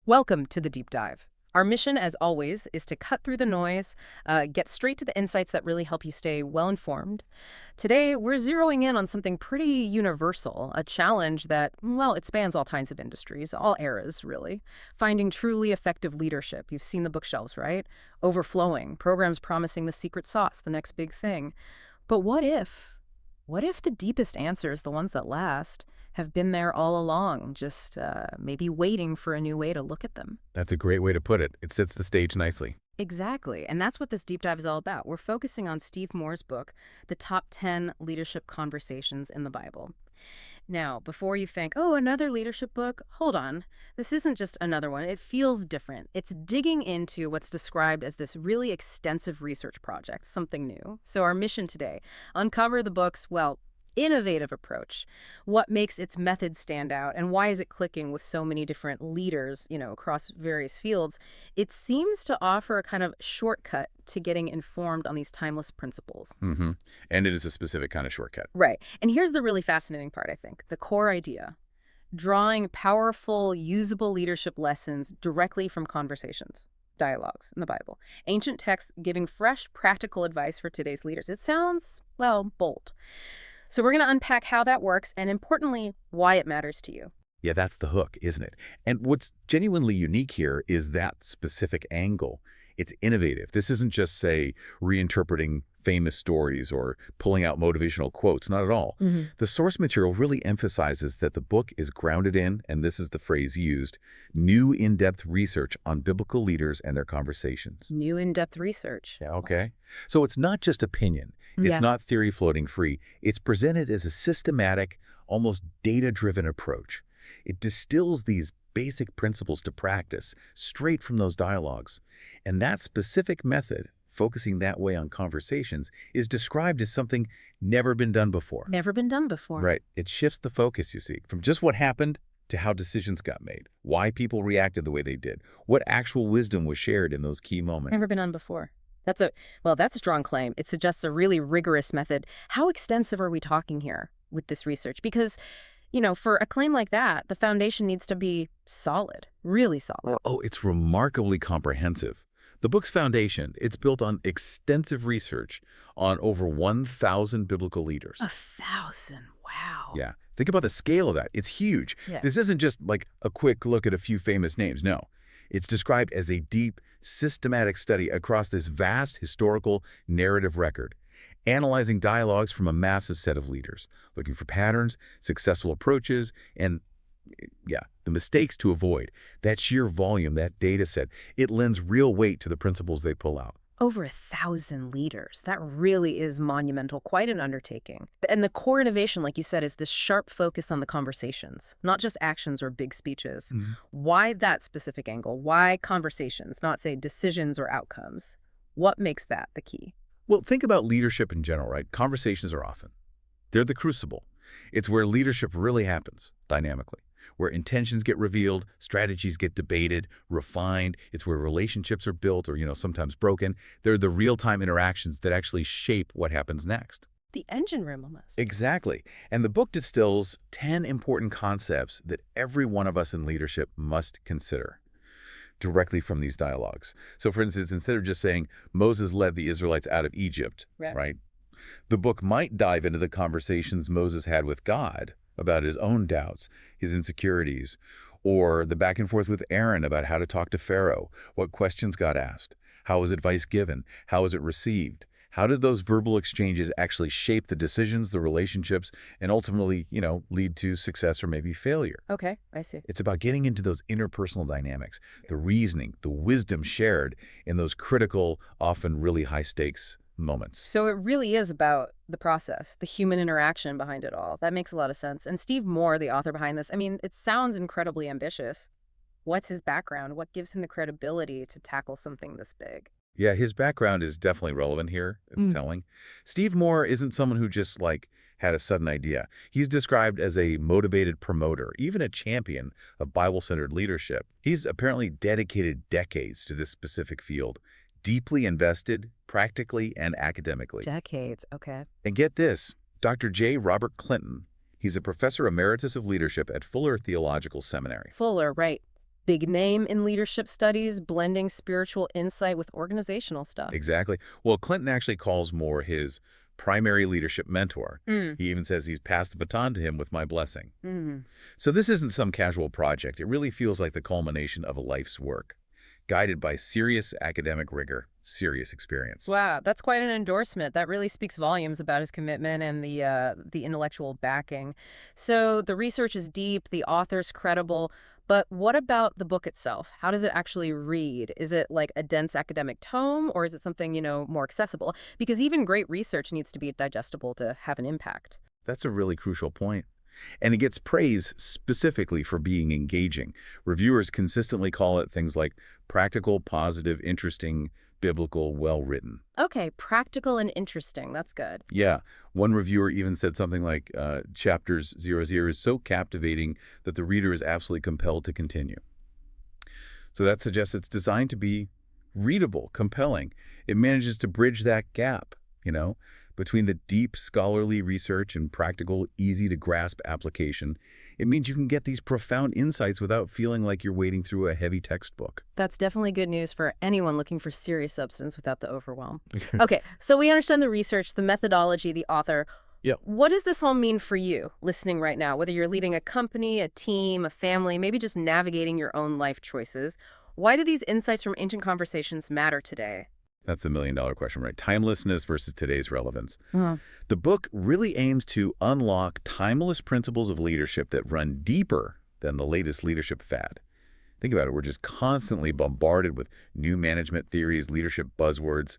Welcome to the Deep Dive. Our mission, as always, is to cut through the noise, get straight to the insights that really help you stay well-informed. Today, we're zeroing in on something pretty universal, a challenge that, well, it spans all kinds of industries, all eras, really. Finding truly effective leadership. You've seen the bookshelves, right? Overflowing, programs promising the secret sauce, the next big thing. But what if? What if the deepest answers, the ones that last, have been there all along, just maybe waiting for a new way to look at them? That's a great way to put it. It sets the stage nicely. Exactly. And that's what this deep dive is all about. We're focusing on Steve Moore's book, The Top 10 Leadership Conversations in the Bible. Now, before you think, oh, another leadership book, hold on. This isn't just another one. It feels different. It's digging into what's described as this really extensive research project, something new. So our mission today, uncover the book's, well, innovative approach. What makes its method stand out, and why is it clicking with so many different leaders, across various fields? It seems to offer a kind of shortcut to getting informed on these timeless principles. And it is a specific kind of shortcut. Right. And here's the really fascinating part, I think. The core idea. Drawing powerful, usable leadership lessons directly from conversations, dialogues in the Bible. Ancient texts giving fresh, practical advice for today's leaders. It sounds, well, bold. So we're going to unpack how that works and, importantly, why it matters to you. Yeah, that's the hook, isn't it? And what's genuinely unique here is that specific angle. It's innovative. This isn't just, say, reinterpreting famous stories or pulling out motivational quotes. Not at all. The source material really emphasizes that the book is grounded in, and this is the phrase used, new in-depth research on biblical leaders and their conversations. New in-depth research. Yeah, okay. So it's not just opinion. It's not theory floating free. It's presented as a systematic, almost data-driven approach. It distills these basic principles to practice straight from those dialogues. And that specific method, focusing that way on conversations, is described as something never been done before. Never been done before. Right. It shifts the focus, you see, from just what happened to how decisions got made, why people reacted the way they did, what actual wisdom was shared in those key moments. Never been done before. That's a strong claim. It suggests a really rigorous method. How extensive are we talking here with this research? Because, for a claim like that, the foundation needs to be solid, really solid. Oh, it's remarkably comprehensive. The book's foundation, it's built on extensive research on over 1,000 biblical leaders. 1,000, wow. Yeah. Think about the scale of that. It's huge. Yeah. This isn't just like a quick look at a few famous names. No. It's described as a deep, systematic study across this vast historical narrative record, analyzing dialogues from a massive set of leaders, looking for patterns, successful approaches, and, the mistakes to avoid. That sheer volume, that data set, it lends real weight to the principles they pull out. Over 1,000 leaders. That really is monumental, quite an undertaking. And the core innovation, like you said, is this sharp focus on the conversations, not just actions or big speeches. Why that specific angle? Why conversations, not, say, decisions or outcomes? What makes that the key? Well, think about leadership in general, right? Conversations are often. They're the crucible. It's where leadership really happens, dynamically, where intentions get revealed, strategies get debated, refined. It's where relationships are built or, sometimes broken. They're the real-time interactions that actually shape what happens next. The engine room almost. Exactly. And the book distills 10 important concepts that every one of us in leadership must consider directly from these dialogues. So, for instance, instead of just saying Moses led the Israelites out of Egypt, right? The book might dive into the conversations Moses had with God about his own doubts, his insecurities, or the back and forth with Aaron about how to talk to Pharaoh, what questions got asked, how was advice given, how was it received, how did those verbal exchanges actually shape the decisions, the relationships, and ultimately, lead to success or maybe failure. Okay, I see. It's about getting into those interpersonal dynamics, the reasoning, the wisdom shared in those critical, often really high-stakes moments. So it really is about the process, the human interaction behind it all. That makes a lot of sense. And Steve Moore, the author behind this, it sounds incredibly ambitious. What's his background? What gives him the credibility to tackle something this big? Yeah, his background is definitely relevant here. It's telling. Steve Moore isn't someone who just, had a sudden idea. He's described as a motivated promoter, even a champion of Bible-centered leadership. He's apparently dedicated decades to this specific field, deeply invested, practically and academically. Decades, okay. And get this, Dr. J. Robert Clinton, he's a professor emeritus of leadership at Fuller Theological Seminary. Fuller, right. big name in leadership studies, blending spiritual insight with organizational stuff. Exactly. Well, Clinton actually calls Moore his primary leadership mentor. Mm. He even says he's passed the baton to him with my blessing. Mm. So this isn't some casual project. It really feels like the culmination of a life's work, guided by serious academic rigor, serious experience. Wow, that's quite an endorsement. That really speaks volumes about his commitment and the intellectual backing. So the research is deep, the author's credible, but what about the book itself? How does it actually read? Is it like a dense academic tome, or is it something, more accessible? Because even great research needs to be digestible to have an impact. That's a really crucial point. And it gets praise specifically for being engaging. Reviewers consistently call it things like practical, positive, interesting, biblical, well-written. Okay, practical and interesting. That's good. Yeah, one reviewer even said something like, chapters 00 is so captivating that the reader is absolutely compelled to continue. So that suggests it's designed to be readable, compelling. It manages to bridge that gap, between the deep scholarly research and practical, easy-to-grasp application. It means you can get these profound insights without feeling like you're wading through a heavy textbook. That's definitely good news for anyone looking for serious substance without the overwhelm. Okay, so we understand the research, the methodology, the author. Yep. What does this all mean for you listening right now? Whether you're leading a company, a team, a family, maybe just navigating your own life choices. Why do these insights from ancient conversations matter today? That's the million-dollar question, right? Timelessness versus today's relevance. Uh-huh. The book really aims to unlock timeless principles of leadership that run deeper than the latest leadership fad. Think about it. We're just constantly bombarded with new management theories, leadership buzzwords.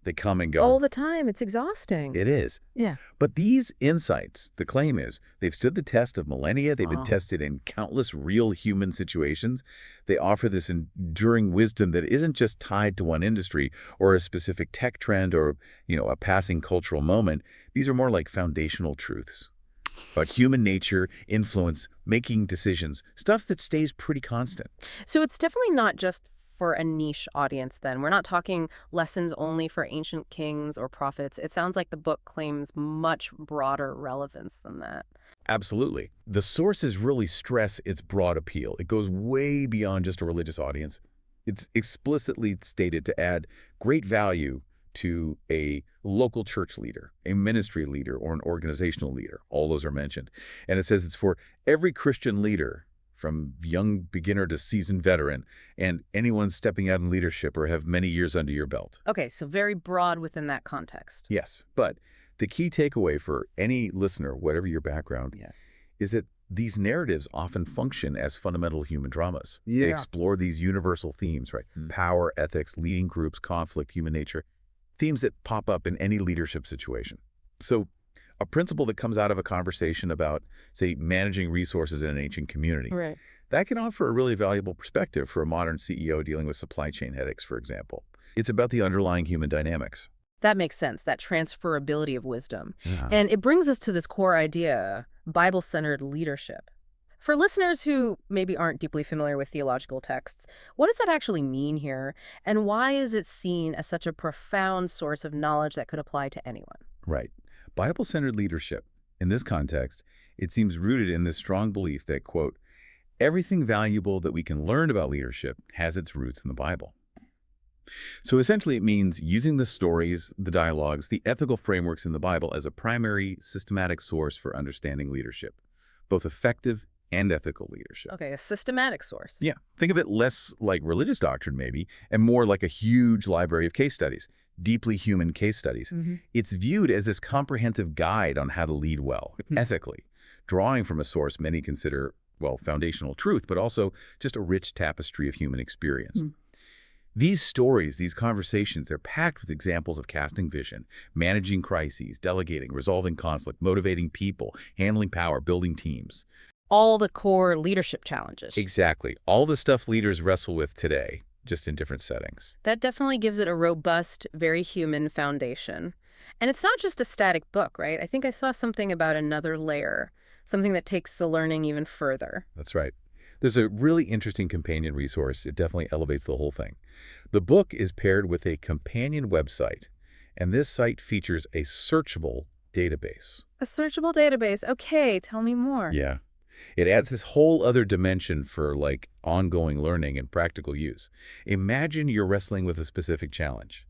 They come and go. All the time. It's exhausting. It is. Yeah. But these insights, the claim is, they've stood the test of millennia. They've been tested in countless real human situations. They offer this enduring wisdom that isn't just tied to one industry or a specific tech trend or, a passing cultural moment. These are more like foundational truths about human nature, influence, making decisions, stuff that stays pretty constant. So it's definitely not just for a niche audience then. We're not talking lessons only for ancient kings or prophets. It sounds like the book claims much broader relevance than that. Absolutely. The sources really stress its broad appeal. It goes way beyond just a religious audience. It's explicitly stated to add great value to a local church leader, a ministry leader, or an organizational leader. All those are mentioned. And it says it's for every Christian leader, from young beginner to seasoned veteran, and anyone stepping out in leadership or have many years under your belt. Okay, so very broad within that context. Yes, but the key takeaway for any listener, whatever your background, is that these narratives often function as fundamental human dramas. They explore these universal themes, right? Power, ethics, leading groups, conflict, human nature, themes that pop up in any leadership situation. So a principle that comes out of a conversation about, say, managing resources in an ancient community, Right. that can offer a really valuable perspective for a modern CEO dealing with supply chain headaches, for example. It's about the underlying human dynamics. That makes sense, that transferability of wisdom. Yeah. And it brings us to this core idea, Bible-centered leadership. For listeners who maybe aren't deeply familiar with theological texts, what does that actually mean here? And why is it seen as such a profound source of knowledge that could apply to anyone? Right. Bible-centered leadership, in this context, it seems rooted in this strong belief that, quote, everything valuable that we can learn about leadership has its roots in the Bible. So essentially it means using the stories, the dialogues, the ethical frameworks in the Bible as a primary systematic source for understanding leadership, both effective and ethical leadership. Okay, a systematic source. Yeah, think of it less like religious doctrine maybe, and more like a huge library of case studies, deeply human case studies. It's viewed as this comprehensive guide on how to lead well, ethically, drawing from a source many consider, well, foundational truth, but also just a rich tapestry of human experience. These stories, these conversations, they're packed with examples of casting vision, managing crises, delegating, resolving conflict, motivating people, handling power, building teams. All the core leadership challenges. Exactly. All the stuff leaders wrestle with today, just in different settings. That definitely gives it a robust, very human foundation. And it's not just a static book, right? I think I saw something about another layer, something that takes the learning even further. That's right. There's a really interesting companion resource. It definitely elevates the whole thing. The book is paired with a companion website, and this site features a searchable database. A searchable database. Okay, tell me more. Yeah. It adds this whole other dimension for like ongoing learning and practical use. Imagine you're wrestling with a specific challenge,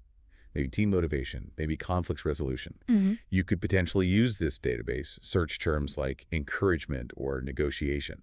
maybe team motivation, maybe conflict resolution. Hmm. You could potentially use this database, search terms like encouragement or negotiation,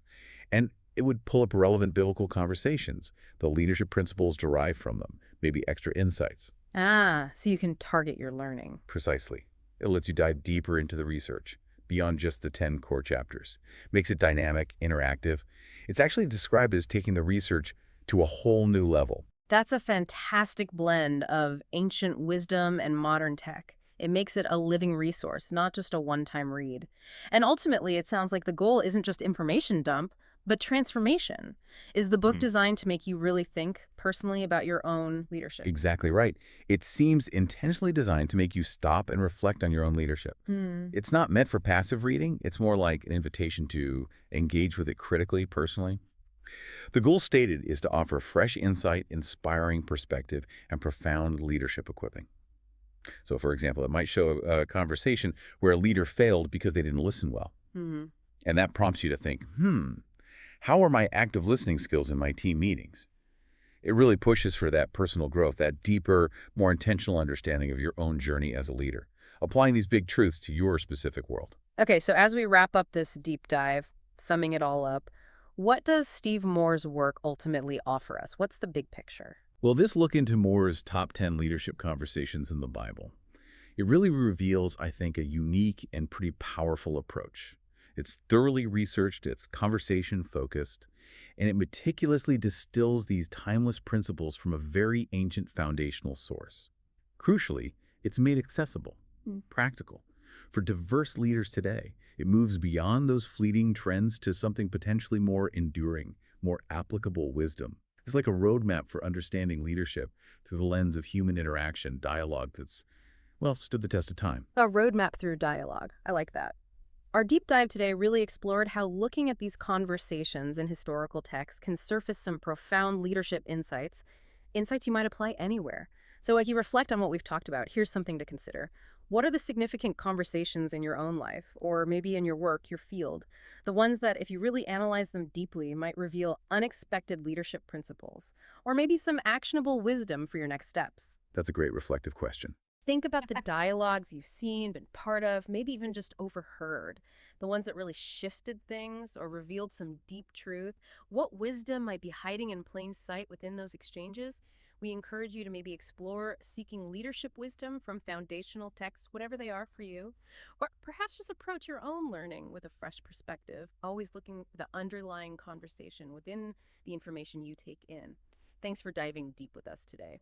and it would pull up relevant biblical conversations, the leadership principles derived from them, maybe extra insights. Ah, so you can target your learning. Precisely. It lets you dive deeper into the research, beyond just the 10 core chapters. Makes it dynamic, interactive. It's actually described as taking the research to a whole new level. That's a fantastic blend of ancient wisdom and modern tech. It makes it a living resource, not just a one-time read. And ultimately, it sounds like the goal isn't just information dump, but transformation. Is the book Mhm. designed to make you really think personally about your own leadership? Exactly right. It seems intentionally designed to make you stop and reflect on your own leadership. Hmm. It's not meant for passive reading. It's more like an invitation to engage with it critically, personally. The goal stated is to offer fresh insight, inspiring perspective, and profound leadership equipping. So, for example, it might show a conversation where a leader failed because they didn't listen well. Hmm. And that prompts you to think, how are my active listening skills in my team meetings? It really pushes for that personal growth, that deeper, more intentional understanding of your own journey as a leader, applying these big truths to your specific world. Okay, so as we wrap up this deep dive, summing it all up, what does Steve Moore's work ultimately offer us? What's the big picture? Well, this look into Moore's top 10 leadership conversations in the Bible, it really reveals, I think, a unique and pretty powerful approach. It's thoroughly researched, it's conversation focused, and it meticulously distills these timeless principles from a very ancient foundational source. Crucially, it's made accessible, Hmm. practical, for diverse leaders today. It moves beyond those fleeting trends to something potentially more enduring, more applicable wisdom. It's like a roadmap for understanding leadership through the lens of human interaction, dialogue that's, well, stood the test of time. A roadmap through dialogue. I like that. Our deep dive today really explored how looking at these conversations in historical texts can surface some profound leadership insights, insights you might apply anywhere. So, as you reflect on what we've talked about, here's something to consider. What are the significant conversations in your own life, or maybe in your work, your field? The ones that, if you really analyze them deeply, might reveal unexpected leadership principles, or maybe some actionable wisdom for your next steps. That's a great reflective question. Think about the dialogues you've seen, been part of, maybe even just overheard. The ones that really shifted things or revealed some deep truth. What wisdom might be hiding in plain sight within those exchanges? We encourage you to maybe explore seeking leadership wisdom from foundational texts, whatever they are for you, or perhaps just approach your own learning with a fresh perspective, always looking for the underlying conversation within the information you take in. Thanks for diving deep with us today.